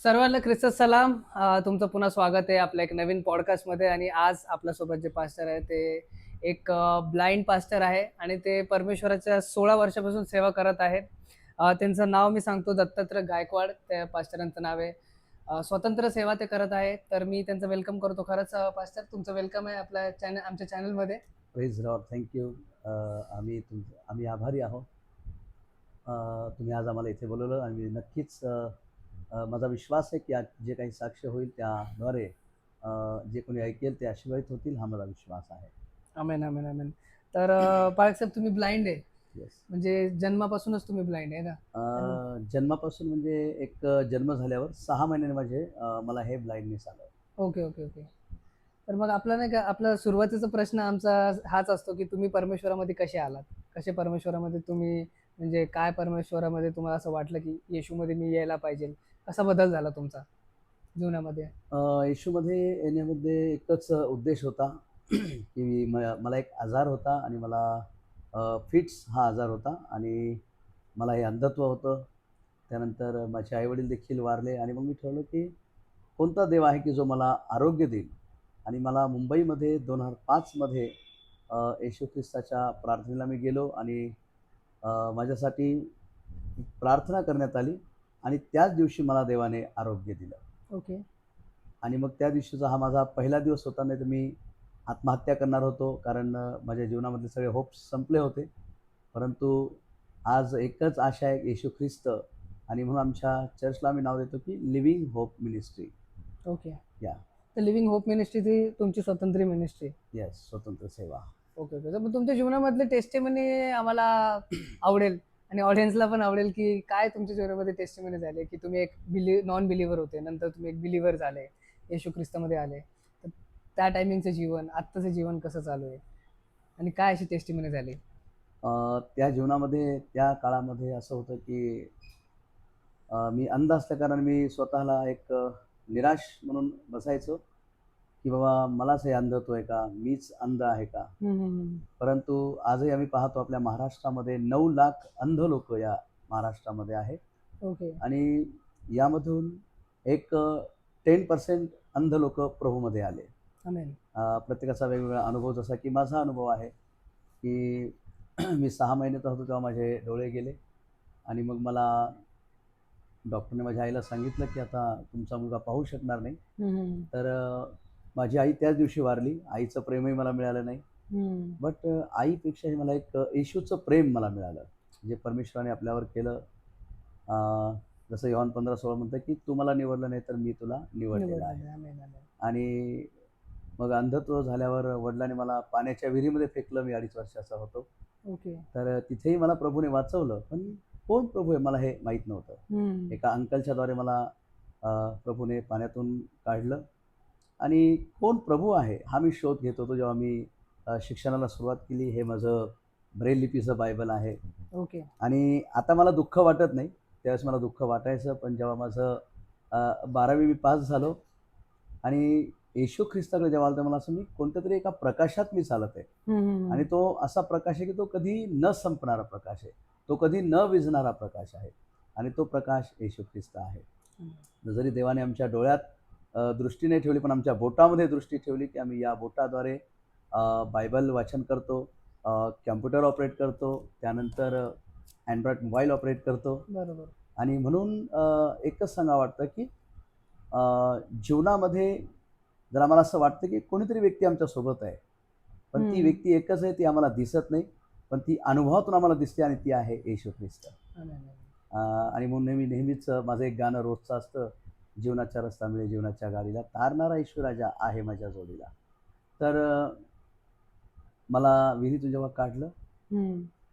सर्वांना ख्रिस्त सलाम. तुमचं पुन्हा स्वागत आहे आपल्या एक नवीन पॉडकास्टमध्ये. आणि आज आपल्यासोबत जे पास्टर आहे ते एक ब्लाइंड पास्टर आहे आणि ते परमेश्वराच्या 16 वर्षापासून सेवा करत आहेत. त्यांचं नाव मी सांगतो, दत्तात्रय गायकवाड त्या पास्टरांचं नाव आहे. स्वतंत्र सेवा ते करत आहे. तर मी त्यांचं वेलकम करतो. खरंच पास्टर, तुमचं वेलकम आहे आपल्या आमच्या चॅनलमध्ये. Praise Lord. थँक्यू. आम्ही आभारी आहोत. तुम्ही आज आम्हाला इथे बोलवलं आणि नक्कीच माझा विश्वास आहे की आज जे काही साक्ष होईल त्याद्वारे जे कोणी ऐकेल ते आशीर्वादित होतील, हा माझा विश्वास आहे. आमेन, आमेन, आमेन. तर पाळक साहेब, तुम्ही ब्लाइंड आहे येस. म्हणजे जन्मापासूनच तुम्ही ब्लाइंड आहे ना? जन्मापासून म्हणजे एक जन्म झाल्यावर 6 महिन्याने मला हे ब्लाइंडनेस आलं. Okay, okay, okay. तर मग आपला नाही का, आपला सुरुवातीचा प्रश्न आमचा हाच असतो की तुम्ही परमेश्वरामध्ये कसे आलात? कसे परमेश्वरामध्ये तुम्ही, म्हणजे काय परमेश्वरामध्ये तुम्हाला असं वाटलं की येशूमध्ये मी यायला पाहिजे? कसा बदल झाला तुमचा जीवनामध्ये? येशूमध्ये येण्यामध्ये एकच उद्देश होता की मला एक आजार होता आणि मला फिट्स हा आजार होता आणि मला हे अंधत्व होतं. त्यानंतर माझे आईवडील देखील वारले आणि मग मी ठरवलं की कोणता देव आहे की जो मला आरोग्य देईल. आणि मला मुंबईमध्ये 2005मध्ये येशू ख्रिस्ताच्या प्रार्थनेला मी गेलो आणि माझ्यासाठी प्रार्थना करण्यात आली आणि त्याच दिवशी मला देवाने आरोग्य दिलं. ओके. आणि मग त्या दिवशीचा हा माझा पहिला दिवस होता. नाही तर मी आत्महत्या करणार होतो, कारण माझ्या जीवनामधले सगळे होप्स संपले होते. परंतु आज एकच आशा आहे, येशू ख्रिस्त. आणि म्हणून आमच्या चर्चला आम्ही नाव देतो की लिव्हिंग होप मिनिस्ट्री. ओके. या. तर लिव्हिंग होप मिनिस्ट्री ती तुमची स्वतंत्र मिनिस्ट्री? येस, स्वतंत्र सेवा. Okay, okay. तर मग तुमच्या जीवनामधले टेस्टिमनी आम्हाला आवडेल आणि ऑडियन्सला पण आवडेल की काय तुमच्या जीवनामध्ये टेस्टिमनी झाले की तुम्ही एक नॉन बिलीव्हर होते, नंतर तुम्ही एक बिलीव्हर झाले, येशू ख्रिस्तामध्ये आले. तर त्या टायमिंगचं जीवन, आत्ताचं जीवन कसं चालू आहे आणि काय अशी टेस्टिमनी झाली? त्या जीवनामध्ये, त्या काळामध्ये असं होतं की मी अंध असल्याकारणाने मी स्वतःला एक निराश म्हणून बसायचो की बाबा मलाच हे अंधत्व आहे का? मीच अंध आहे का? परंतु आजही आम्ही पाहतो आपल्या महाराष्ट्रामध्ये 9 लाख अंध लोक या महाराष्ट्रामध्ये आहेत. ओके. आणि यामधून एक 10% अंध लोक प्रभूमध्ये आले. आमेन. प्रत्येकाचा वेगवेगळा अनुभव, जसा की माझा अनुभव आहे की मी 6 महिन्याचा होतो तेव्हा माझे डोळे गेले आणि मग मला डॉक्टरने माझ्या आईला सांगितलं की आता तुमचा मुलगा पाहू शकणार नाही. तर माझी आई त्याच दिवशी वारली. आईचं प्रेमही मला मिळालं नाही. बट आईपेक्षाही मला एक येशूचं प्रेम मला मिळालं, जे परमेश्वराने आपल्यावर केलं. जसं योहान 15:16 म्हणतं की तू मला निवडलं नाही तर मी तुला निवडलेलं आहे. आमेन, आमेन. आणि मग अंधत्व झाल्यावर वडिलांनी मला पाण्याच्या विहिरीमध्ये फेकलं. मी 2.5 वर्षाचा होतो. ओके. तर तिथेही मला प्रभूने वाचवलं. पण कोण प्रभू आहे मला हे माहीत नव्हतं. एका अंकलच्याद्वारे मला प्रभूने पाण्यातून काढलं आणि कोण प्रभू आहे हा मी शोध घेत होतो. जेव्हा मी शिक्षणाला सुरुवात केली, हे माझं ब्रेल लिपीचं बायबल आहे. ओके. आणि आता मला दुःख वाटत नाही, त्यावेळेस मला दुःख वाटायचं. पण जेव्हा माझं 12वी मी पास झालो आणि येशू ख्रिस्ताकडे जेव्हा आलं, तर मला असं मी कोणत्यातरी एका प्रकाशात मी चालत आहे. आणि तो असा प्रकाश आहे की तो कधी न संपणारा प्रकाश आहे, तो कधी न विझणारा प्रकाश आहे. आणि तो प्रकाश येशू ख्रिस्त आहे. जरी देवाने आमच्या डोळ्यात दृष्टी नाही ठेवली, पण आमच्या बोटामध्ये दृष्टी ठेवली की आम्ही या बोटाद्वारे बायबल वाचन करतो, कॅम्प्युटर ऑपरेट करतो, त्यानंतर अँड्रॉइड मोबाईल ऑपरेट करतो. बरोबर. आणि म्हणून एकच सांगावं वाटतं की जीवनामध्ये जर आम्हाला असं वाटतं की कोणीतरी व्यक्ती आमच्या सोबत आहे, पण ती व्यक्ती एकच आहे, ती आम्हाला दिसत नाही, पण ती अनुभवातून आम्हाला दिसते आणि ती आहे येशू ख्रिस्त. आणि म्हणून नेहमीच माझं एक गाणं रोजचं असतं, जीवनाच्या रस्ता मिळे जीवनाच्या गाडीला, तारणारा येशू राजा आहे माझ्या जोडीला. तर मला विहिरीतून जेव्हा काढलं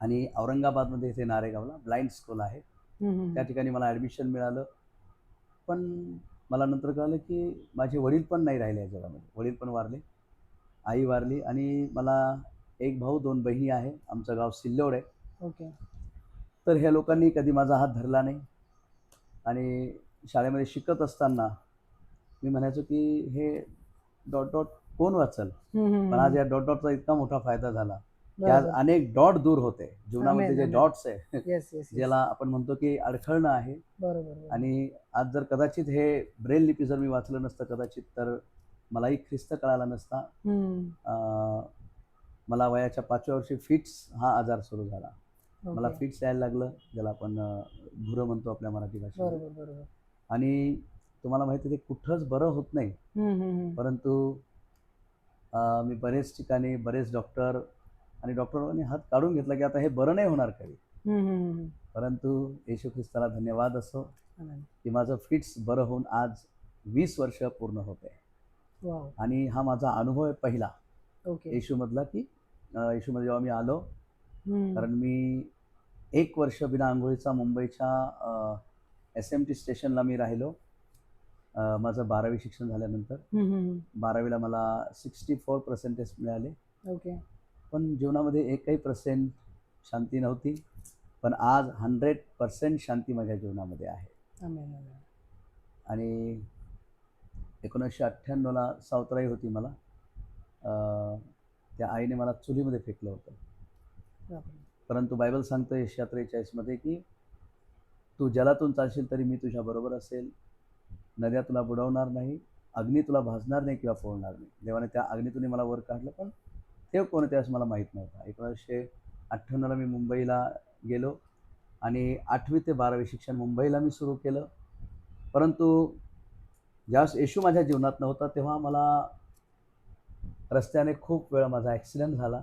आणि औरंगाबादमध्ये इथे नारेगावला ब्लाइंड स्कूल आहे, त्या ठिकाणी मला ॲडमिशन मिळालं. पण मला नंतर कळलं की माझे वडील पण नाही राहिले या जगामध्ये. वडील पण वारले, आई वारली आणि मला एक भाऊ, 2 बहिणी आहे. आमचं गाव सिल्लोड आहे. ओके. तर ह्या लोकांनी कधी माझा हात धरला नाही. आणि शाळेमध्ये शिकत असताना मी म्हणायचो की हे डॉट डॉट कोण वाचल? पण आज या डॉट डॉटचा इतका मोठा फायदा झाला की आज बरोबर. अनेक डॉट दूर होते जीवनामध्ये आमेन, जे आमेन. डॉट्स आहे येस येस येस. ज्याला आपण म्हणतो की अडखळणं आहे. बरोबर बरोबर. आणि आज जर कदाचित हे ब्रेल लिपी जर मी वाचलं नसतं कदाचित तर मलाही ख्रिस्त कळाला नसता. अं, मला वयाच्या 5व्या वर्षी फिट्स हा आजार सुरू झाला. मला ओके. फिट्स यायला लागलं, ज्याला आपण घुरं म्हणतो आपल्या मराठी भाषेमध्ये. बरोबर बरोबर. आणि तुम्हाला माहिती आहे ते कुठंच बरं होत नाही. परंतु मी बरेच ठिकाणी बरेच डॉक्टर आणि डॉक्टरांनी हात काढून घेतला की आता हे बरं नाही होणार काही. परंतु येशू ख्रिस्ताला धन्यवाद असो की माझं फिट्स बरं होऊन आज 20 वर्ष पूर्ण होते. वाव. आणि हा माझा अनुभव आहे पहिला ओके. येशूमधला की येशूमध्ये जेव्हा मी आलो, कारण मी 1 वर्ष बिना आंघोळीचा मुंबईच्या SMT स्टेशनला मी राहिलो. माझं 12वी शिक्षण झाल्यानंतर 12वीला मला 64% मिळाले. ओके. पण जीवनामध्ये एकही % शांती नव्हती. पण आज 100% शांती माझ्या जीवनामध्ये आहे. आमेन आमेन. आणि 1998ला सावत्राई होती मला. त्या आईने मला चुलीमध्ये फेकलं होतं. बापरे. परंतु बायबल सांगतं यशाया 43मध्ये की तू जलातून चालशील तरी मी तुझ्याबरोबर असेल. नद्या तुला बुडवणार नाही, अग्नी तुला भाजणार नाही किंवा फोडणार नाही. देवाने त्या अग्नीतून मला वर काढलं, पण ते कोण त्यावेळेस मला माहीत नव्हता. 1998ला मी मुंबईला गेलो आणि 8वी ते 12वी शिक्षण मुंबईला मी सुरू केलं. परंतु ज्यावेळेस येशू माझ्या जीवनात नव्हता तेव्हा मला रस्त्याने खूप वेळा माझा ॲक्सिडेंट झाला.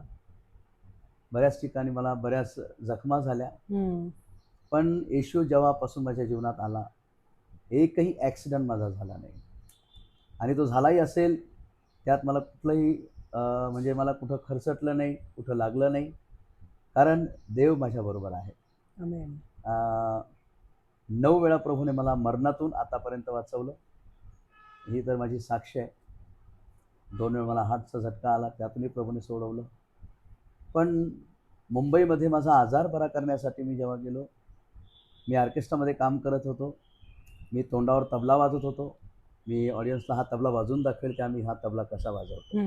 बऱ्याच ठिकाणी मला बऱ्याच जखमा झाल्या. पण येशू जेव्हापासून माझ्या जीवनात आला एकही ॲक्सिडेंट माझा झाला नाही. आणि तो झालाही असेल त्यात मला कुठलंही म्हणजे मला कुठं खरचटलं नाही, कुठं लागलं नाही, कारण देव माझ्याबरोबर आहे. आमेन. 9 वेळा प्रभूने मला मरणातून आतापर्यंत वाचवलं. ही तर माझी साक्ष आहे. 2 वेळा मला हार्टचा झटका आला, त्यातूनही प्रभूने सोडवलं. पण मुंबईमध्ये माझा आजार बरा करण्यासाठी मी जेव्हा गेलो, मी ऑर्केस्ट्रामध्ये काम करत होतो. मी तोंडावर तबला वाजवत होतो. मी ऑडियन्सला हा तबला वाजवून दाखवेल की आम्ही हा तबला कसा वाजवतो.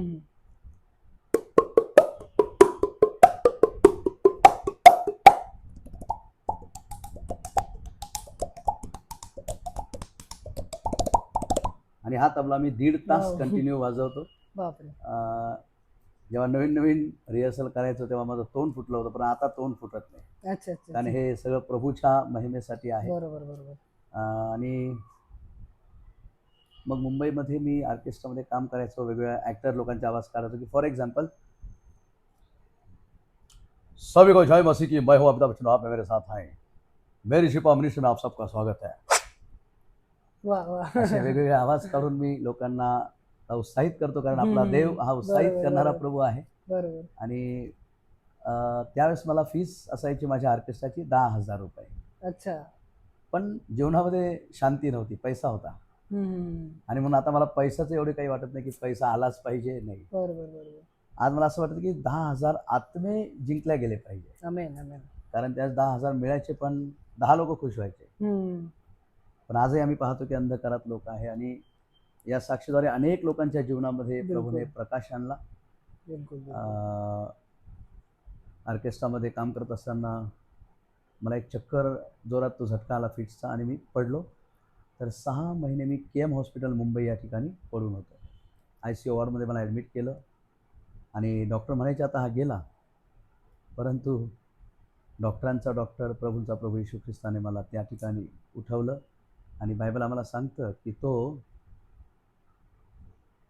आणि हा तबला मी 1.5 तास वाव. कंटिन्यू वाजवतो. बापरे. जेव्हा नवीन नवीन रिहर्सल करायचं तेव्हा माझं तोंड फुटलं होतं, पण आता तोंड फुटत नाही. अच्छा अच्छा. कारण हे सगळं प्रभूच्या महिमेसाठी आहे. बरोबर बरोबर. आणि मग मुंबईमध्ये मी ऑर्केस्ट्रामध्ये काम करायचो. वेगवेगळ्या ॲक्टर लोकांचे आवाज काढायचो की फॉर एक्झाम्पल, सभी को जय मसीह की, मैं हूं अमिताभ बच्चन, आप मेरे साथ हैं, मेरी शिपा मिनिस्टर में आप सबका स्वागत है. वा वा. असे वेगवेगळे आवाज काढून मी लोकांना उत्साहित करतो, कारण आपला देव हा उत्साहित बरोबर, करणारा बरोबर. प्रभू आहे. बरोबर. आणि त्यावेळेस मला फीस असायची माझ्या ऑर्केस्ट्राची 10,000 रुपये. अच्छा. पण जीवनामध्ये शांती नव्हती, पैसा होता. आणि म्हणून आता मला पैशाचं एवढे काही वाटत नाही की पैसा आलाच पाहिजे, नाही. बरोबर बरोबर. आज मला असं वाटतं की 10,000 आत्मे जिंकल्या गेले पाहिजे. आमेन आमेन. कारण त्याच 10,000 मिळायचे, पण 10 लोक खुश व्हायचे. पण आजही आम्ही पाहतो की अंधकारात लोक आहे. आणि या साक्षीद्वारे अनेक लोकांच्या जीवनामध्ये प्रभूने प्रकाश आणला. ऑर्केस्ट्रामध्ये काम करत असताना मला एक चक्कर जोरात तो झटका आला फिट्सचा आणि मी पडलो. तर 6 महिने मी KM हॉस्पिटल मुंबई या ठिकाणी पडून होतो. ICU वॉर्डमध्ये मला ॲडमिट केलं आणि डॉक्टर म्हणायचे आता हा गेला. परंतु डॉक्टरांचा डॉक्टर, प्रभूंचा प्रभू येशू ख्रिस्ताने मला त्या ठिकाणी उठवलं. आणि बायबल आम्हाला सांगतं की तो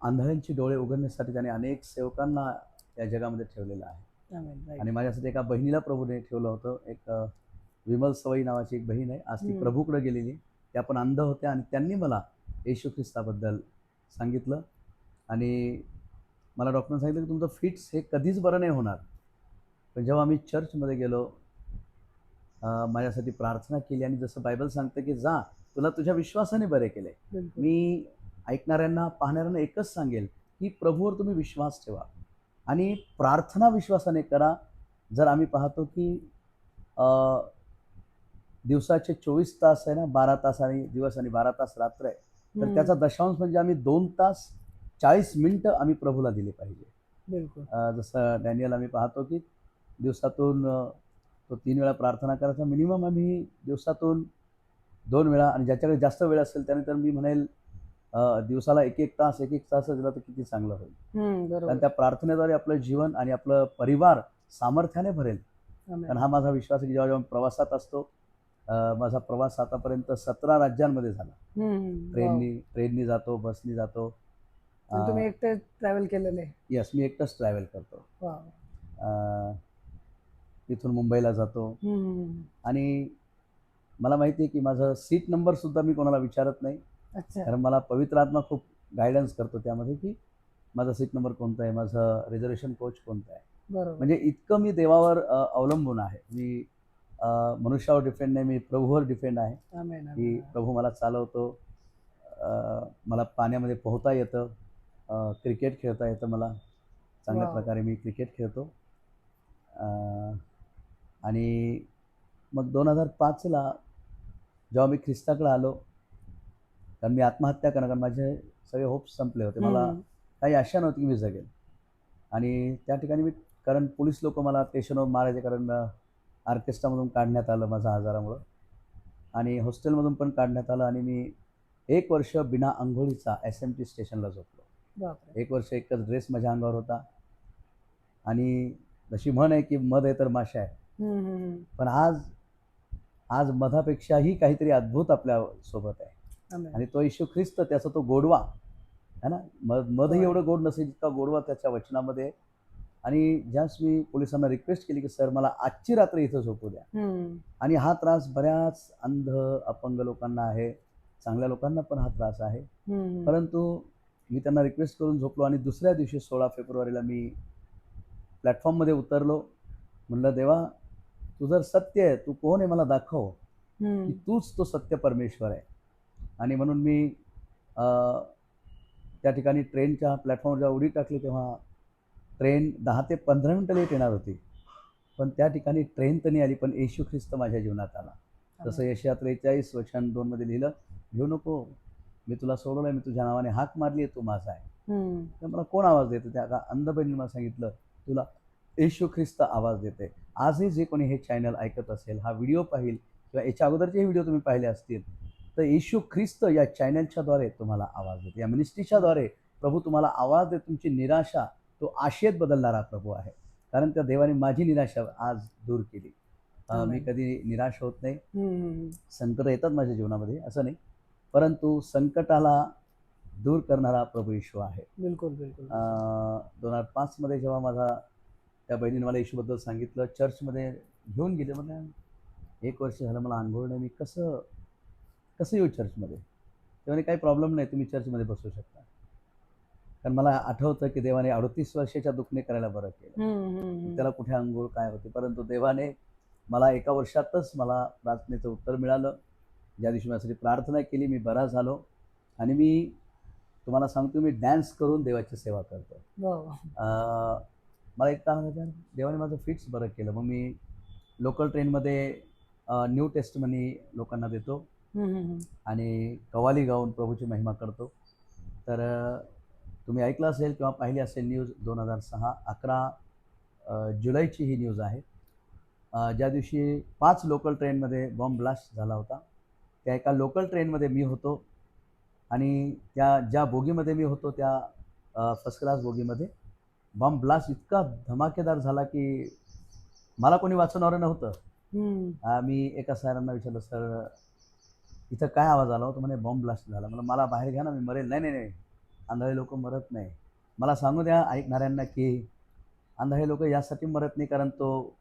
आंधळ्यांची डोळे उघडण्यासाठी त्याने अनेक सेवकांना या जगामध्ये ठेवलेलं आहे. आणि माझ्यासाठी एका बहिणीला प्रभूने ठेवलं होतं. एक विमल सवई नावाची एक बहीण आहे, आज ती प्रभूकडे गेलेली. त्या पण अंध होत्या आणि त्यांनी मला येशू ख्रिस्ताबद्दल सांगितलं. आणि मला डॉक्टरने सांगितलं की तुमचं फिट्स हे कधीच बरं नाही होणार. पण जेव्हा आम्ही चर्चमध्ये गेलो, माझ्यासाठी प्रार्थना केली आणि जसं बायबल सांगतं की जा, तुला तुझ्या विश्वासाने बरे केले. मी ऐकणाऱ्यांना, पाहणाऱ्यांना एकच सांगेल की प्रभूवर तुम्ही विश्वास ठेवा आणि प्रार्थना विश्वासाने करा. जर आम्ही पाहतो की दिवसाचे 24 तास आहे ना, 12 तास आणि दिवस आणि 12 तास रात्र आहे, तर त्याचा दशांश म्हणजे आम्ही 2 तास 40 मिनिटं आम्ही प्रभूला दिले पाहिजे. बिलकुल. जसं डॅनियल आम्ही पाहतो की दिवसातून तो 3 वेळा प्रार्थना करायचा. मिनिमम आम्ही दिवसातून 2 वेळा, आणि ज्याच्याकडे जास्त वेळ असेल त्याने तर मी म्हणेल दिवसाला 1-1 तास, 1-1 तास दिला तर किती चांगलं होईल. कारण बरोबर. त्या प्रार्थनेद्वारे आपलं जीवन आणि आपलं परिवार सामर्थ्याने भरेल. आमेन. कारण हा माझा विश्वास आहे की जेव्हा जेव्हा मी प्रवासात असतो, माझा प्रवास आतापर्यंत 17 राज्यांमध्ये झाला. वाव. ट्रेननी जातो, बसनी जातो. आणि तुम्ही एकटे ट्रॅव्हल केलेले? येस, मी एकटाच ट्रॅव्हल करतो. वाव. अ, तिथून मुंबईला जातो. आणि मला माहिती आहे की माझं सीट नंबरसुद्धा मी कोणाला विचारत नाही. अच्छा. कारण मला पवित्र आत्मा खूप गायडन्स करतो त्यामध्ये की माझा सीट नंबर कोणता आहे, माझं रिझर्वेशन कोच कोणतं आहे. बरोबर. म्हणजे इतकं मी देवावर अवलंबून आहे. मी मनुष्यावर डिपेंड नाही, मी प्रभूवर डिपेंड आहे आमेन. की आमेन. प्रभू मला चालवतो. मला पाण्यामध्ये पोहता येतं, क्रिकेट खेळता येतं मला. चांगल्या वाव. प्रकारे मी क्रिकेट खेळतो. अ, आणि मग 2005ला जेव्हा मी ख्रिस्ताकडे आलो, कारण मी आत्महत्या करणार, कारण माझे सगळे होप्स संपले होते. मला काही आशा नव्हती की मी जगेल. आणि त्या ठिकाणी मी, कारण पोलीस लोक मला स्टेशनवर मारायचे, कारण ऑर्केस्ट्रामधून काढण्यात आलं माझ्या आजारामुळं, आणि हॉस्टेलमधून पण काढण्यात आलं. आणि मी 1 वर्ष बिना अंघोळीचा SMT स्टेशनला झोपलो. बापरे. 1 वर्ष एकच ड्रेस माझ्या अंगावर होता. आणि जशी म्हण आहे की मध आहे तर माशा आहे. पण आज मधापेक्षाही काहीतरी अद्भुत आपल्या सोबत आहे. आमेन. आणि तो येशू ख्रिस्त, त्याचा तो गोडवा है ना. मधही होय. एवढं गोड नसेल जितका गोडवा त्याच्या वचनामध्ये आहे. आणि ज्यास मी पोलिसांना रिक्वेस्ट केली की सर मला आजची रात्र इथं झोपू द्या. आणि हा त्रास बऱ्याच अंध अपंग लोकांना आहे, चांगल्या लोकांना पण हा त्रास आहे. परंतु मी त्यांना रिक्वेस्ट करून झोपलो. आणि दुसऱ्या दिवशी 16 फेब्रुवारीला मी प्लॅटफॉर्ममध्ये उतरलो. म्हणलं देवा, तू जर सत्य आहे, तू कोण आहे मला दाखव, की तूच तो सत्य परमेश्वर आहे. आणि म्हणून मी त्या ठिकाणी ट्रेनच्या प्लॅटफॉर्मवर जेव्हा उडी टाकली तेव्हा ट्रेन 10 ते 15 मिनटं लेट येणार होती. पण त्या ठिकाणी ट्रेन तर नाही आली, पण येशू ख्रिस्त माझ्या जीवनात आला. जसं यशाया 43 वचन 2 मध्ये लिहिलं, घेऊ नको, मी तुला सोडवलं आहे, मी तुझ्या नावाने हाक मारली आहे, तू माझा आहे. तर मला कोण आवाज देतं? त्या अंध बहिणीने मला सांगितलं, तुला येशू ख्रिस्त आवाज देते. आजही जे कोणी हे चॅनल ऐकत असेल, हा व्हिडिओ पाहिल किंवा याच्या अगोदरचे व्हिडिओ तुम्ही पाहिले असतील, तर येशू ख्रिस्त या चॅनलच्याद्वारे तुम्हाला आवाज देते. या मिनिस्ट्रीच्याद्वारे प्रभू तुम्हाला आवाज देत. तुमची निराशा तो आशेत बदलणारा प्रभू आहे. कारण त्या देवाने माझी निराशा आज दूर केली. मी कधी निराश होत नाही. संकट येतात माझ्या जीवनामध्ये, असं नाही, परंतु संकटाला दूर करणारा प्रभू येशू आहे. बिलकुल बिलकुल. 2005 मध्ये जेव्हा माझा त्या बहिणीने मला येशूबद्दल सांगितलं, चर्चमध्ये घेऊन गेले. म्हटलं 1 वर्ष झालं मला अंघोळ नाही, मी कसं येऊ चर्चमध्ये? ते म्हणे काही प्रॉब्लेम नाही, तुम्ही चर्चमध्ये बसू शकता. कारण मला आठवतं की देवाने 38 वर्षाच्या दुखणे करायला बरं केलं. त्याला कुठे अंघोळ काय होते, परंतु देवाने मला 1 वर्षातच मला प्रार्थनेचं उत्तर मिळालं. ज्या दिवशी माझ्यासाठी प्रार्थना केली, मी बरा झालो. आणि मी तुम्हाला सांगतो, मी डॅन्स करून देवाची सेवा करतो. मला एक काम होतं, देवाने माझं फिट्स बरं केलं. मग मी लोकल ट्रेनमध्ये न्यू टेस्टमनी लोकांना देतो आणि कव्वाली गाऊन प्रभूची महिमा करतो. तर तुम्ही ऐकलं असेल किंवा पाहिली असेल न्यूज, 2006 11 जुलैची ही न्यूज आहे. ज्या दिवशी 5 लोकल ट्रेनमध्ये बॉम्ब ब्लास्ट झाला होता. त्या एका लोकल ट्रेनमध्ये मी होतो. आणि त्या ज्या बोगीमध्ये मी होतो त्या फर्स्ट क्लास बोगीमध्ये बॉम्ब ब्लास्ट इतका धमाकेदार झाला की मला कोणी वाचवणारं नव्हतं. मी एका सरांना विचारलं, सर इथं काय आवाज आला होता? म्हणे बॉम्ब ब्लास्ट झाला. मला बाहेर घ्या ना, मी मरेल. नाही नाही नाही, आंधळे लोक मरत नाही. मला सांगू द्या ऐकणाऱ्यांना की आंधळे लोक यासाठी मरत नाही, कारण तो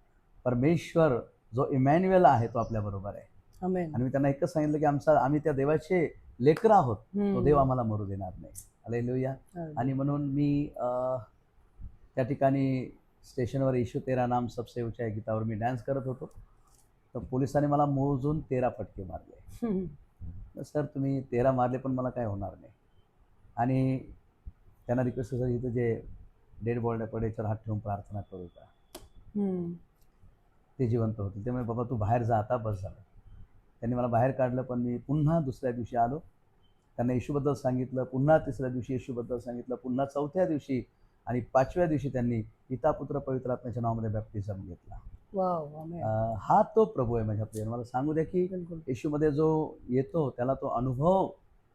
परमेश्वर जो इमॅन्युएल आहे तो आपल्याबरोबर आहे. आमेन. आणि मी त्यांना एकच सांगितलं की आम्ही त्या देवाचे लेकरं आहोत, तो देव आम्हाला मरू देणार नाही. हालेलुया. आणि म्हणून मी त्या ठिकाणी स्टेशनवर येशू तेरा नाम सबसे ऊंचा आहे गीतावर मी डान्स करत होतो. तर पोलिसांनी मला मोजून 13 फटके मारले. सर तुम्ही 13 मारले पण मला काय होणार नाही. आणि त्यांना रिक्वेस्ट सर इथं जे डेड बॉडी पडे याच्यावर हात ठेवून प्रार्थना करू का? ते जिवंत होते. त्यामुळे बाबा तू बाहेर जा आता, बस झालं. त्यांनी मला बाहेर काढलं. पण मी पुन्हा दुसऱ्या दिवशी आलो, त्यांना येशूबद्दल सांगितलं. पुन्हा तिसऱ्या दिवशी येशूबद्दल सांगितलं. पुन्हा चौथ्या दिवशी आणि 5व्या दिवशी त्यांनी पिता पुत्र पवित्र आत्म्याच्या नावामध्ये बॅप्टिझम घेतला. वाव, आमेन. हा तो प्रभू आहे माझ्या प्रिय. मला सांगू द्या की बिलकुल येशूमध्ये जो येतो त्याला तो अनुभव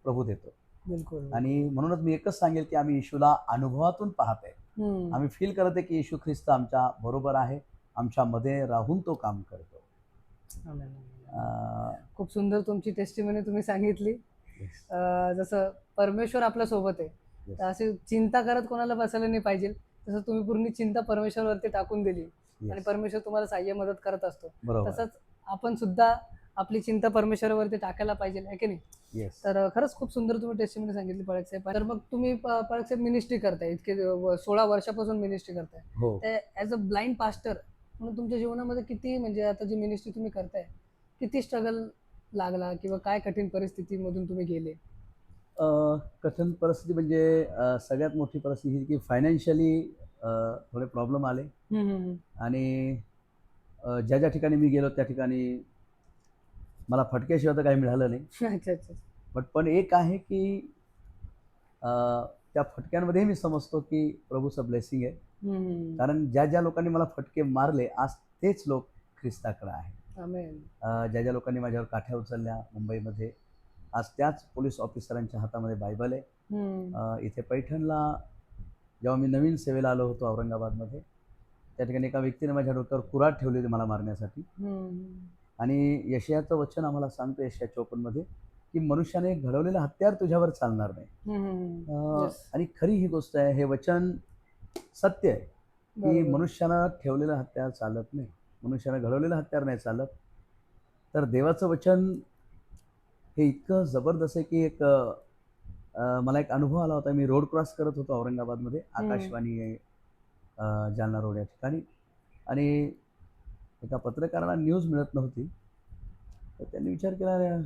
प्रभू देतो. बिलकुल. आणि म्हणूनच मी एकच सांगेल की आम्ही येशूला अनुभवातून पाहत आहे. हम्म. आम्ही फील करत आहे की येशू ख्रिस्त आमच्या बरोबर आहे, आमच्यामध्ये राहून तो काम करतो. आमेन. अं, खूप सुंदर तुमची टेस्टिमनी तुम्ही सांगितली. yes, जसं परमेश्वर आपल्या सोबत आहे, yes, तर अशी चिंता करत कोणाला बसायला नाही पाहिजे. तसं तुम्ही पूर्ण चिंता परमेश्वरवरती टाकून दिली आणि yes, परमेश्वर तुम्हाला सहाय्य मदत करत असतो. बरोबर. तसंच आपण सुद्धा आपली चिंता परमेश्वरावरती टाकायला पाहिजे, आहे की नाही? येस. तर खरंच खूप सुंदर तुम्ही टेस्टिमनी सांगितली पळक साहेब. तर मग तुम्ही पळक साहेब मिनिस्ट्री करताय, इतके 16 वर्षापासून मिनिस्ट्री करताय. हो. ते ॲज अ ब्लाइंड पास्टर म्हणून तुमच्या जीवनामध्ये किती, म्हणजे आता जी मिनिस्ट्री तुम्ही करताय, किती स्ट्रगल लागला किंवा काय कठीण परिस्थितीमधून तुम्ही गेले? कठीण परिस्थिती म्हणजे सगळ्यात मोठी परिस्थिती ही की फायनान्शियली थोडे प्रॉब्लेम आले. आणि ज्या ज्या ठिकाणी मी गेलो त्या ठिकाणी मला फटक्याशिवाय तर काही मिळालं नाही. अच्छा अच्छा. पण एक आहे की त्या फटक्यांमध्ये मी समजतो की प्रभूचं ब्लेसिंग आहे. कारण ज्या ज्या लोकांनी मला फटके मारले आज तेच लोक ख्रिस्ताकडे आहेत. आमेन. ज्या ज्या लोकांनी माझ्यावर काठ्या उचलल्या मुंबईमध्ये, आज त्याच पोलीस ऑफिसरांच्या हातामध्ये बायबल आहे. इथे पैठणला जेव्हा मी नवीन सेवेला आलो होतो औरंगाबादमध्ये, त्या ठिकाणी एका व्यक्तीने माझ्या डोक्यावर कुऱ्हाड ठेवली होती मला मारण्यासाठी. आणि यशयाचं वचन आम्हाला सांगतं यशया 54 मध्ये की मनुष्याने घडवलेलं हत्यार तुझ्यावर चालणार नाही. आणि खरी ही गोष्ट आहे, हे वचन सत्य आहे की मनुष्यानं ठेवलेलं हत्यार चालत नाही, मनुष्यानं घडवलेलं हत्यार नाही चालत. तर देवाचं वचन हे इतकं जबरदस्त आहे की एक मला एक अनुभव आला होता. मी रोड क्रॉस करत होतो औरंगाबादमध्ये, आकाशवाणी जालना रोड या ठिकाणी, आणि एका पत्रकाराला न्यूज मिळत नव्हती. तर त्यांनी विचार केला,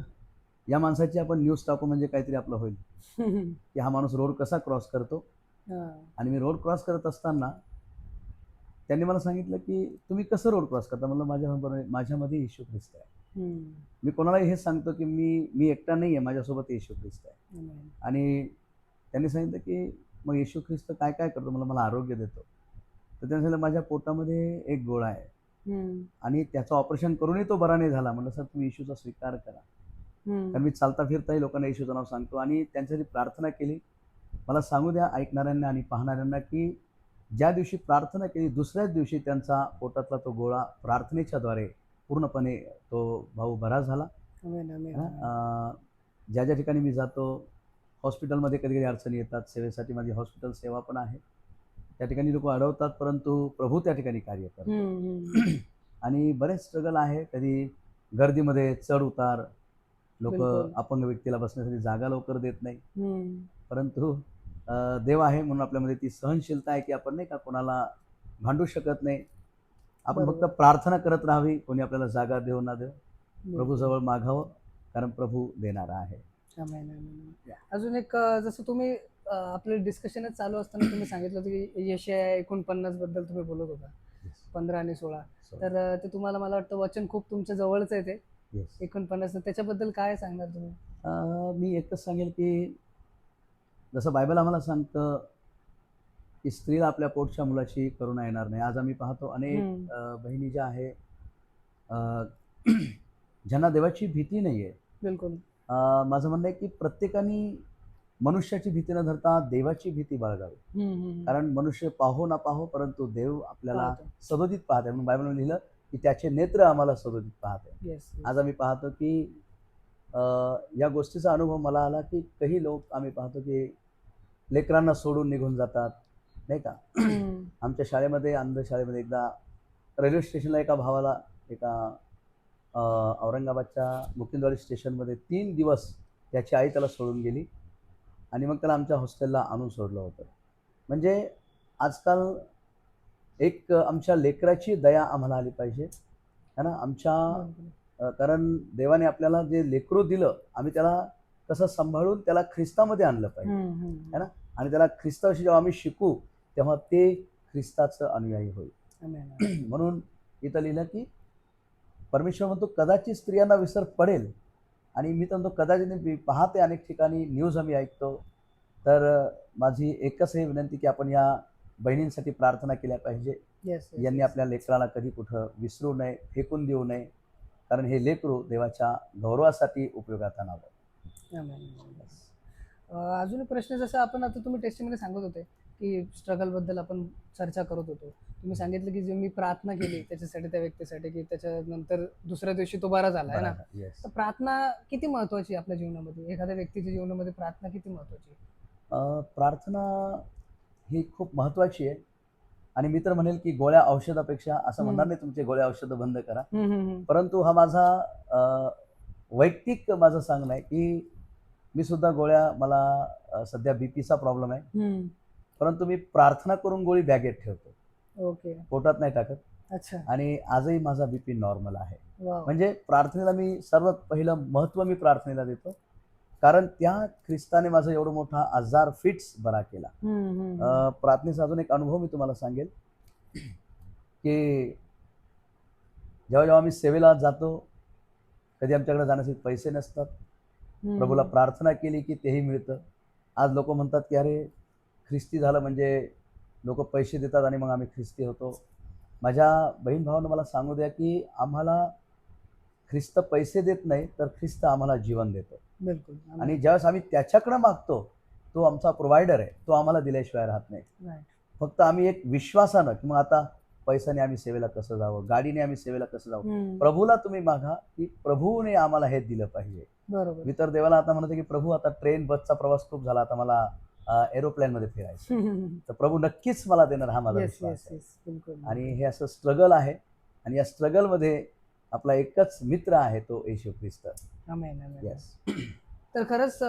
या माणसाची आपण न्यूज टाकू म्हणजे काहीतरी आपलं होईल की हा माणूस रोड कसा क्रॉस करतो. आणि मी रोड क्रॉस करत असताना त्यांनी मला सांगितलं की तुम्ही कसं रोड क्रॉस करता. म्हणलं माझ्यामध्ये येशू ख्रिस्त आहे. मी कोणालाही हेच सांगतो की मी एकटा नाही आहे, माझ्यासोबत येशू ख्रिस्त आहे. आणि त्यांनी सांगितलं की मग येशू ख्रिस्त काय काय करतो. मला आरोग्य देतो. तर त्यांनी सांगितलं माझ्या पोटामध्ये एक गोळा आहे आणि त्याचं ऑपरेशन करूनही तो बरा नाही झाला. म्हणलं सर तुम्ही येशूचा स्वीकार करा. कारण मी चालता फिरताही लोकांना येशूचं नाव सांगतो आणि त्यांच्यासाठी प्रार्थना केली. मला सांगू द्या ऐकणाऱ्यांना आणि पाहणाऱ्यांना की ज्या दिवशी प्रार्थना केली दुसऱ्याच दिवशी त्यांचा पोटातला तो गोळा प्रार्थनेच्याद्वारे पूर्णपणे तो भाऊ बरा झाला. ज्या ज्या ठिकाणी मी जातो, हॉस्पिटलमध्ये कधी कधी अडचणी येतात, सेवेसाठी माझी हॉस्पिटल सेवा पण आहे, त्या ठिकाणी लोक अडवतात परंतु प्रभू त्या ठिकाणी कार्य करतात. आणि बरेच स्ट्रगल आहे, कधी गर्दीमध्ये चढ उतार, लोक अपंग व्यक्तीला बसण्यासाठी जागा लवकर देत नाही. परंतु देव आहे म्हणून आपल्यामध्ये ती सहनशीलता आहे की आपण नाही का कोणाला भांडू शकत नाही. आपण फक्त प्रार्थना करत राहावी, कोणी आपल्याला जागा देऊ ना देऊ, प्रभूजवळ मागावं, कारण प्रभू देणारा आहे. अजून एक जसं तुम्ही आपलं डिस्कशनच चालू असताना तुम्ही सांगितलं होतं की यशया 49 बद्दल तुम्ही बोलत होता, 15 आणि 16. तर ते तुम्हाला, मला वाटतं वचन खूप तुमच्या जवळच आहे ते 49. त्याच्याबद्दल काय सांगणार तुम्ही? मी एकच सांगेल की जसं बायबल आम्हाला सांगतं की स्त्रीला आपल्या पोटच्या मुलाची करुणा येणार नाही. आज आम्ही पाहतो अनेक बहिणी ज्या आहे ज्यांना देवाची भीती नाही आहे. बिलकुल. माझं म्हणणं आहे की प्रत्येकाने मनुष्याची भीती न धरता देवाची भीती बाळगावी. कारण मनुष्य पाहो ना पाहो परंतु देव आपल्याला सदोदित पाहते. म्हणून बायबलमध्ये लिहिलं की त्याचे नेत्र आम्हाला सदोदित पाहते. आज आम्ही पाहतो की या गोष्टीचा अनुभव मला आला की काही लोक आम्ही पाहतो की लेकरांना सोडून निघून जातात नाही का. आमच्या शाळेमध्ये अंधशाळेमध्ये एकदा रेल्वे स्टेशनला एका भावाला एका औरंगाबादच्या मुकिंदवाडी स्टेशनमध्ये 3 दिवस त्याची आई त्याला सोडून गेली आणि मग त्याला आमच्या हॉस्टेलला आणून सोडलं होतं. म्हणजे आजकाल एक आमच्या लेकराची दया आम्हाला आली पाहिजे है ना. आमच्या कारण देवाने आपल्याला जे लेकरू दिलं आम्ही त्याला कसं सांभाळून त्याला ख्रिस्तामध्ये आणलं पाहिजे है ना. आणि त्याला ख्रिस्ताविषयी जेव्हा आम्ही शिकू तेव्हा ते ख्रिस्ताचं अनुयायी होईल. म्हणून इथं लिहिलं की परमेश्वर म्हणतो कदाचित स्त्रियांना विसर पडेल. आणि मी तर म्हणतो कदाचित मी पाहते अनेक ठिकाणी न्यूज आम्ही ऐकतो. तर माझी एकच हे विनंती की आपण या बहिणींसाठी प्रार्थना केल्या पाहिजे. येस यांनी आपल्या लेकराला कधी कुठं विसरू नये, फेकून देऊ नये, कारण हे लेकरू देवाच्या गौरवासाठी उपयोगात आणावं. अजून एक प्रश्न, जसं आपण आता तुम्ही टेस्टमध्ये सांगत होते की स्ट्रगल बद्दल आपण चर्चा करत होतो, तुम्ही सांगितलं की जे मी प्रार्थना केली त्याच्यासाठी, त्या व्यक्तीसाठी, की त्याच्यानंतर दुसऱ्या दिवशी तो बरा झाला आहे ना. येस. तर प्रार्थना किती महत्वाची आहे आपल्या जीवनामध्ये, एखाद्या व्यक्तीच्या जीवनामध्ये प्रार्थना किती महत्वाची आहे? प्रार्थना ही खूप महत्त्वाची आहे आणि मी तर म्हणेल की गोळ्या औषधापेक्षा, असं म्हणणार नाही तुमचे गोळ्या औषधं बंद करा, परंतु हा माझा वैयक्तिक माझं सांगणं आहे की मी सुद्धा गोळ्या, मला सध्या बीपीचा प्रॉब्लेम आहे, परंतु मी प्रार्थना करून गोळी बॅगेत ठेवतो, ओके, पोटात नाही टाकत. अच्छा, आणि आजही माझा बीपी नॉर्मल आहे. वाव, म्हणजे प्रार्थनेला मी सर्वात पहिलं महत्त्व मी प्रार्थनेला देतो, कारण त्या ख्रिस्ताने माझा एवढा मोठा आजार फिट्स बरा केला. प्रार्थनेचा अजून एक अनुभव मी तुम्हाला सांगेल की जेव्हा जेव्हा आम्ही सेवेला जातो, कधी आमच्याकडे जाण्यासाठी पैसे नसतात, प्रभूला प्रार्थना केली की तेही मिळतं. आज लोक म्हणतात की अरे ख्रिस्ती झालं म्हणजे लोक पैसे देतात आणि मग आम्ही ख्रिस्ती होतो. माझ्या बहीण भावांना मला सांगू द्या की आम्हाला ख्रिस्त पैसे देत नाही, तर ख्रिस्त आम्हाला जीवन देतो. बिलकुल. आणि ज्यावेळेस आम्ही त्याच्याकडे मागतो, तो आमचा प्रोव्हायडर आहे, तो आम्हाला दिल्याशिवाय राहत नाही. Right. फक्त आम्ही एक विश्वासानं की मग आता पैशाने आम्ही सेवेला कसं जावं, गाडीने आम्ही सेवेला कसं जावं, प्रभूला तुम्ही मागा की प्रभूने आम्हाला हे दिलं पाहिजे. बरोबर. मी तर देवाला आता म्हणतो की प्रभू, आता ट्रेन बसचा प्रवास खूप झाला, आता मला एरोप्लेन मध्ये फिरायचं, तर प्रभू नक्कीच मला देणार, हा माझा येस विश्वास येस आहे. येस, बिलकुल. आणि हे असं स्ट्रगल आहे, आणि या स्ट्रगल मध्ये आपला एकच मित्र आहे, तो येशू ख्रिस्त. आमेन, आमेन. येस. तर खरंच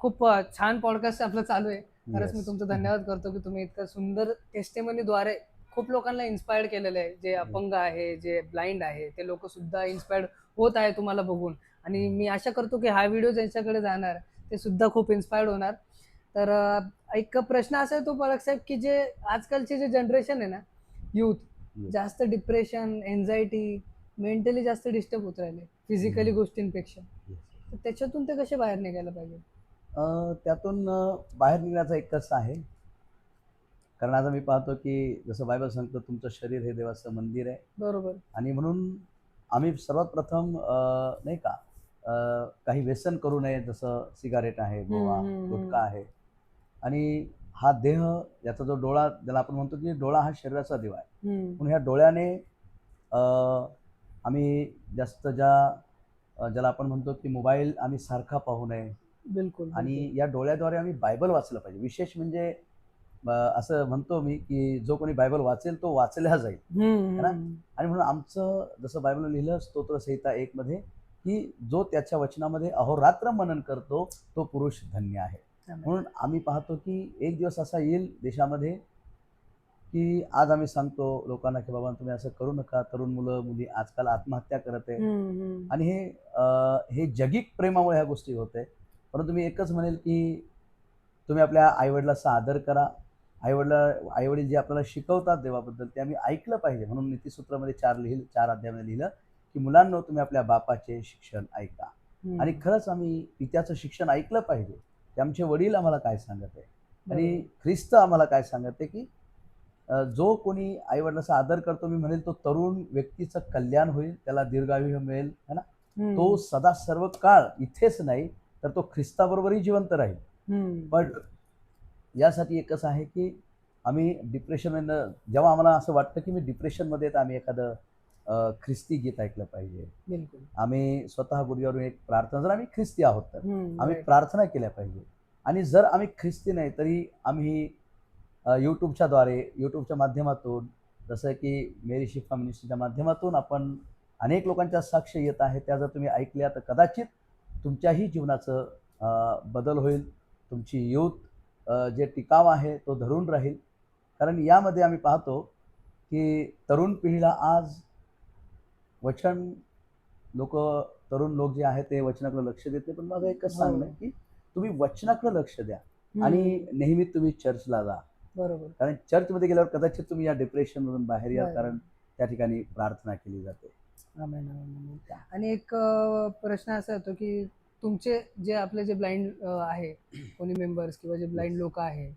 खूप छान पॉडकास्ट आपलं चालू आहे. खरंच मी Yes. तुमचं धन्यवाद करतो की तुम्ही इतकं सुंदर टेस्टिमनीद्वारे खूप लोकांना इन्स्पायर्ड केलेलं आहे. जे अपंग आहे, जे ब्लाइंड आहे, ते लोक सुद्धा इन्स्पायर्ड होत आहे तुम्हाला बघून. आणि मी आशा करतो की हा व्हिडिओ ज्यांच्याकडे जाणार ते सुद्धा खूप इन्स्पायर्ड होणार. तर एक प्रश्न असा आहे तो पराग साहेब, की जे आजकालचे जे जनरेशन आहे ना, यूथ, Yes. जास्त डिप्रेशन, एन्झायटी, मेंटली जास्त डिस्टर्ब होत राहिले फिजिकली गोष्टींपेक्षा. Yes. तर त्याच्यातून ते कसे बाहेर निघायला पाहिजे? त्यातून बाहेर निघण्याचा एकच आहे, कारण आज मी पाहतो की जसं बायबल सांगतं, तुमचं शरीर हे देवाचं मंदिर आहे. बरोबर. आणि म्हणून आम्ही सर्वात प्रथम नाही का, काही व्यसन करू नये, जसं सिगारेट आहे, गोवा, गुटखा आहे. आणि हा देह, याचा जो डोळा, ज्याला आपण म्हणतो की डोळा हा शरीराचा दिवा आहे, म्हणून ह्या डोळ्याने आम्ही जास्त ज्याला आपण म्हणतो की मोबाईल आम्ही सारखा पाहू नये. बिलकुल. आणि या डोळ्याद्वारे आम्ही बायबल वाचलं पाहिजे. विशेष म्हणजे असं म्हणतो मी की जो कोणी बायबल वाचेल तो वाचल्या जाईल, है ना. आणि म्हणून आमचं, जसं बायबल लिहिलं स्तोत्रसंहिता 1 मध्ये, की जो त्याच्या वचनामध्ये अहोरात्र मनन करतो तो पुरुष धन्य आहे. म्हणून आम्ही पाहतो की एक दिवस असा येईल देशामध्ये की आज आम्ही सांगतो लोकांना की बाबा तुम्ही असं करू नका, तरुण मुलं मुली आजकाल आत्महत्या करत आहे. आणि हे जगिक प्रेमामुळे ह्या गोष्टी होत आहे. परंतु मी एकच म्हणेल की तुम्ही आपल्या आईवडिलांचा आदर करा. आईवडील जे आपल्याला शिकवतात देवाबद्दल ते आम्ही ऐकलं पाहिजे. म्हणून नीतिसूत्रामध्ये 4 अध्यायामध्ये लिहिलं की मुलांनो, तुम्ही आपल्या बापाचे शिक्षण ऐका. आणि खरंच आम्ही पित्याचं शिक्षण ऐकलं पाहिजे, की आमचे वडील आम्हाला काय सांगत आहे आणि ख्रिस्त आम्हाला काय सांगत आहे, की जो कोणी आईवडिलांचा आदर करतो, मी म्हणेल तो तरुण व्यक्तीचं कल्याण होईल, त्याला दीर्घायु मिळेल, है ना. तो सदा सर्व काळ इथेच नाही तर तो ख्रिस्ताबरोबरही जिवंत राहील. पण यासाठी एकच आहे की आम्ही डिप्रेशनमधनं, जेव्हा आम्हाला असं वाटतं की मी डिप्रेशनमध्ये, तर आम्ही एखादं ख्रिस्ती गीत ऐकलं पाहिजे. बिलकुल. आम्ही स्वतः गुडघ्यावरून एक प्रार्थना, जर आम्ही ख्रिस्ती आहोत तर आम्ही right. प्रार्थना केल्या पाहिजे. आणि जर आम्ही ख्रिस्ती नाही तरी आम्ही यूट्यूबच्या माध्यमातून, जसं की मेरी शिफा मिनिस्ट्रीच्या माध्यमातून आपण अनेक लोकांच्या साक्ष येत आहे, त्या जर तुम्ही ऐकल्या तर कदाचित तुमच्याही जीवनाचं बदल होईल. तुमची यूथ जे टिकाव आहे तो धरून राहील. कारण यामध्ये आम्ही पाहतो की तरुण पिढीला आज तरुण लोक जे आहेत ते वचनाकडे लक्ष देत नाही. पण माझं एकच सांगणं आहे की तुम्ही वचनाकडे लक्ष द्या आणि नेहमी तुम्ही चर्चला जा. बरोबर. कारण चर्चमध्ये गेल्यावर कदाचित तुम्ही या डिप्रेशनमधून बाहेर याल, बरोबर. कारण त्या ठिकाणी प्रार्थना केली जाते. आमेन, आमेन, आमेन. आणि एक प्रश्न असा होतो की तुमचे जे आपले जे ब्लाइंड आहे कोणी मेंबर्स किंवा जे ब्लाइंड लोक आहे,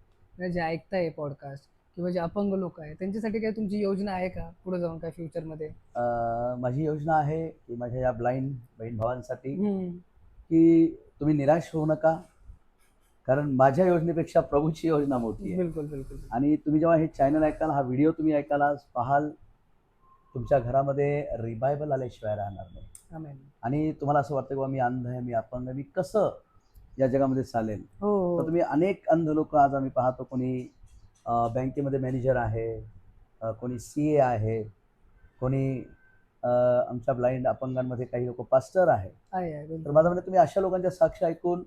जे ऐकताय पॉडकास्ट, किंवा जे अपंग लोक आहेत त्यांच्यासाठी काही तुमची योजना आहे का पुढे जाऊन काय फ्युचरमध्ये? माझी योजना आहे की माझ्या या ब्लाइंड बहीण भावांसाठी हम्म. की तुम्ही निराश होऊ नका, कारण माझ्या योजनेपेक्षा प्रभूची योजना मोठी आहे. बिलकुल बिलकुल. आणि तुम्ही जेव्हा हे चॅनल ऐकाल, हा व्हिडिओ तुम्ही ऐकाल, पाहाल, तुमच्या घरामध्ये रिवायवल आल्याशिवाय राहणार नाही. आमेन. आणि तुम्हाला असं वाटतं की बाबा मी अंध आहे, मी अपंग आहे, मी कसं या जगामध्ये चालेल? हो तर हो. तुम्ही अनेक अंध लोक आज आम्ही पाहतो, कोणी बँकेमध्ये मॅनेजर आहे, कोणी CA आहे, कोणी आमच्या ब्लाइंड अपंगांमध्ये काही लोक पास्टर आहे. आहे आहे तर बिलकुल. माझं म्हणणं, तुम्ही अशा लोकांच्या साक्ष ऐकून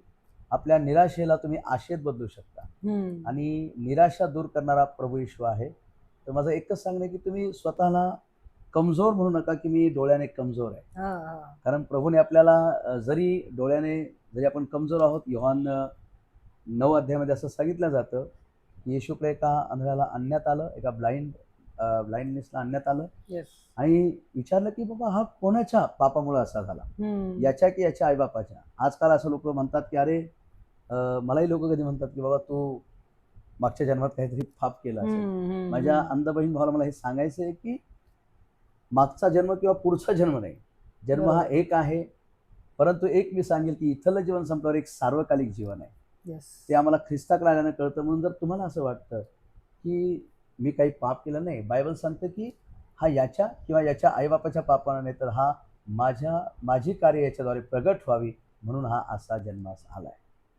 आपल्या निराशेला तुम्ही आशेत बदलू शकता. हम्म. आणि निराशा दूर करणारा प्रभू येशू आहे. तर माझं एकच सांगणं आहे की तुम्ही स्वतःला कमजोर म्हणू नका की मी डोळ्याने कमजोर आहे. हा हा. कारण प्रभूने आपल्याला जरी डोळ्याने जरी आपण कमजोर आहोत, योहान 9 अध्यायामध्ये असं सांगितलं जातं की येशूकडे एका आंधळ्याला आणण्यात आलं, एका ब्लाइंडनेसला आणण्यात आलं येस. आणि विचारलं की बाबा हा कोणाच्या पापामुळे असा झाला, याच्या की याच्या आईबापाच्या? आजकाल असं लोक म्हणतात की अरे, मलाही लोक कधी म्हणतात की बाबा तू मागच्या जन्मात काहीतरी पाप केलं असेल. माझ्या अंध बहीण भावाला मला हे सांगायचं आहे की मागचा जन्म किंवा पुढचा जन्म नाही, जन्म हा बरोबर. एक आहे. परंतु एक मी सांगेल की इथलं जीवन संपल्यावर एक सार्वकालिक जीवन आहे. येस. ते आम्हाला ख्रिस्ताकडे आल्यानं कळतं. म्हणून जर तुम्हाला असं वाटतं की मी काही पाप केलं नाही, बायबल सांगतं की हा याच्या किंवा याच्या आईबापाच्या पापानं नाही, तर हा माझी कार्य याच्याद्वारे प्रगट व्हावी म्हणून हा असा जन्मास आलाय.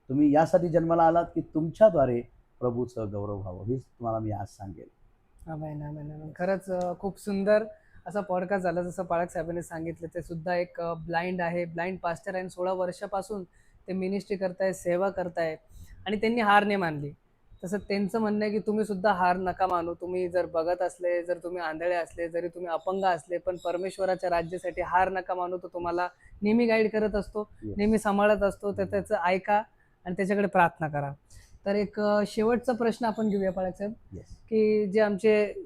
तुम्ही यासाठी जन्माला आलात की तुमच्याद्वारे प्रभूचं गौरव व्हावं, हीच तुम्हाला मी आज सांगेल. आमेन आमेन आमेन. खरंच खूप सुंदर असा पॉडकास्ट झाला. जसं पाळक साहेबांनी सांगितलं, ते सुद्धा एक ब्लाइंड आहे, ब्लाइंड पास्टर आहे. 16 वर्षापासून ते मिनिस्ट्री करताय, सेवा करताय आणि त्यांनी हार नाही मानली. तसं त्यांचं म्हणणं आहे की तुम्ही सुद्धा हार नका मानू. तुम्ही जर बघत असले, जर तुम्ही आंधळे असले, जरी तुम्ही अपंग असले, पण परमेश्वराच्या राज्यासाठी हार नका मानू. तो तुम्हाला नेहमी गाईड करत असतो, नेहमी सांभाळत असतो. तर त्याचं ऐका आणि त्याच्याकडे प्रार्थना करा. तर एक शेवटचा प्रश्न आपण घेऊया पाळक साहेब, येस. की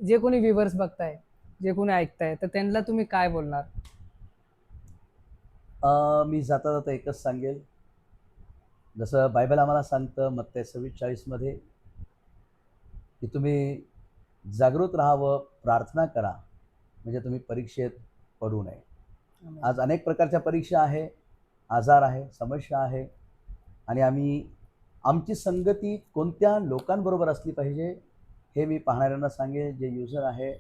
जे कोणी व्ह्यूवर्स बघताय, जे कोणी ऐकताय, तर त्यांना तुम्ही काय बोलणार? मी जाता जाता एकच सांगेल, जसं बायबल आम्हाला सांगतं मत्ती 26:40 मध्ये की तुम्ही जागृत राहावं, प्रार्थना करा, म्हणजे तुम्ही परीक्षेत पडू नये. आमेन. आज अनेक प्रकारच्या परीक्षा आहे, आजार आहे, समस्या आहे, आणि आमची संगती कोणत्या लोकांबरोबर असली पाहिजे हे मी पाहणाऱ्यांना सांगेन. जे युजर आहे,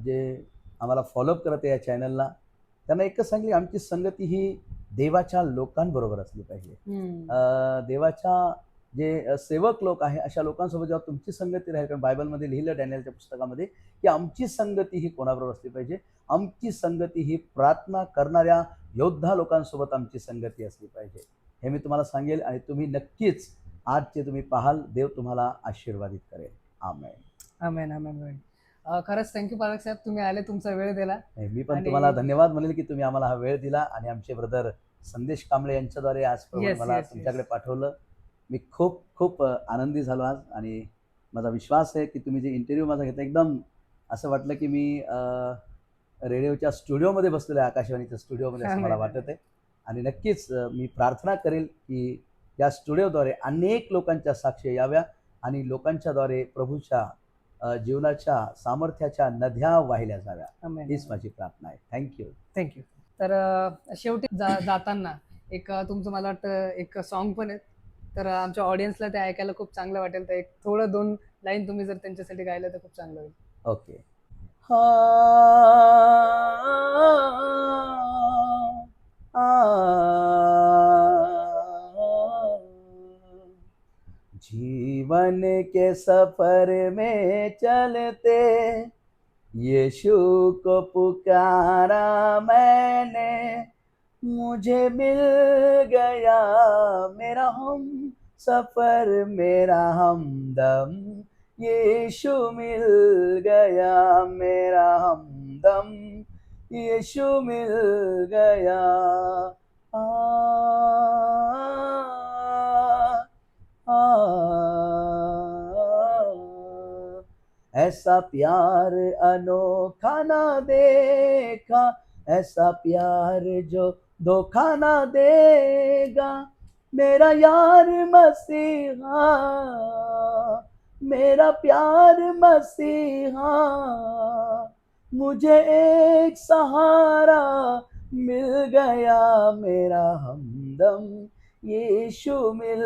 जे आम्हाला फॉलोअप करत आहे या चॅनलला, त्यांना एकच सांगेल, आमची संगती ही देवाच्या लोकांबरोबर असली पाहिजे. देवाच्या जे सेवक लोक आहे, अशा लोकांसोबत जेव्हा तुमची संगती राहील, कारण बायबलमध्ये लिहिलं डॅनियलच्या पुस्तकामध्ये की आमची संगती ही कोणाबरोबर असली पाहिजे? आमची संगती ही प्रार्थना करणाऱ्या योद्धा लोकांसोबत आमची संगती असली पाहिजे, हे मी तुम्हाला सांगेल. आणि तुम्ही नक्कीच आज जे तुम्ही पाहाल, देव तुम्हाला आशीर्वादित करेल. आमेन. आमेन आमेन आमेन. खरंच थँक्यू पाळक साहेब, तुम्ही आले, तुमचा वेळ दिला. मी पण आणि तुम्हाला धन्यवाद म्हणेल की तुम्ही आम्हाला हा वेळ दिला आणि आमचे ब्रदर संदेश कांबळे यांच्याद्वारे आज प्रभूने Yes, मला yes, तुमच्याकडे yes. पाठवलं. मी खूप खूप आनंदी झालो आज. आणि माझा विश्वास आहे की तुम्ही जे इंटरव्ह्यू माझा घेतला, एकदम असं वाटलं की मी रेडिओच्या स्टुडिओमध्ये बसलेलो आहे, आकाशवाणीच्या स्टुडिओमध्ये, असं मला वाटत आहे. आणि नक्कीच मी प्रार्थना करेल की या स्टुडिओद्वारे अनेक लोकांच्या साक्षी याव्या आणि लोकांच्याद्वारे प्रभूच्या जीवनाच्या सामर्थ्याच्या नद्या वाहिल्या जाव्या, आमेन. हीच माझी प्रार्थना आहे. थँक्यू. थँक्यू. तर शेवटी जाताना एक तुमचं मला वाटतं एक सॉन्ग पण आहे. तर आमच्या ऑडियन्सला ते ऐकायला खूप चांगलं वाटेल. तर एक थोडं 2 लाईन तुम्ही जर त्यांच्यासाठी गायलं तर खूप चांगलं होईल. ओके. जीवन के सफर में चलते यीशु को पुकारा मैंने, मुझे मिल गया मेरा हम सफर, मेरा हमदम, यीशु मिल गया मेरा हमदम, यीशु मिल गया। आ, आ, ऐसा प्यार अनोखा ना देखा, ऐसा प्यार जो धोखा ना देगा, मेरा यार मसीहा, मेरा प्यार मसीहा, मुझे एक सहारा मिल गया, मेरा हमदम यीशु मिल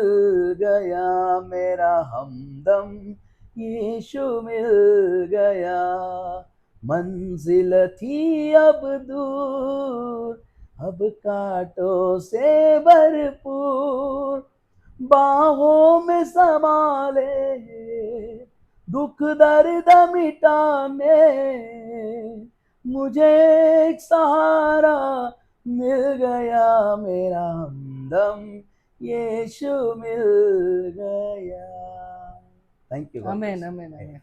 गया, मेरा हमदम यीशु मिल गया। मंजिल थी अब दूर, अब कांटों से भरपूर, बाहों में संभाले दुख दर्द मिटाने, मुझे एक सहारा मिल गया, मेरा हमदम यीशु मिल गया। Thank you. आमेन, आमेन, आमेन.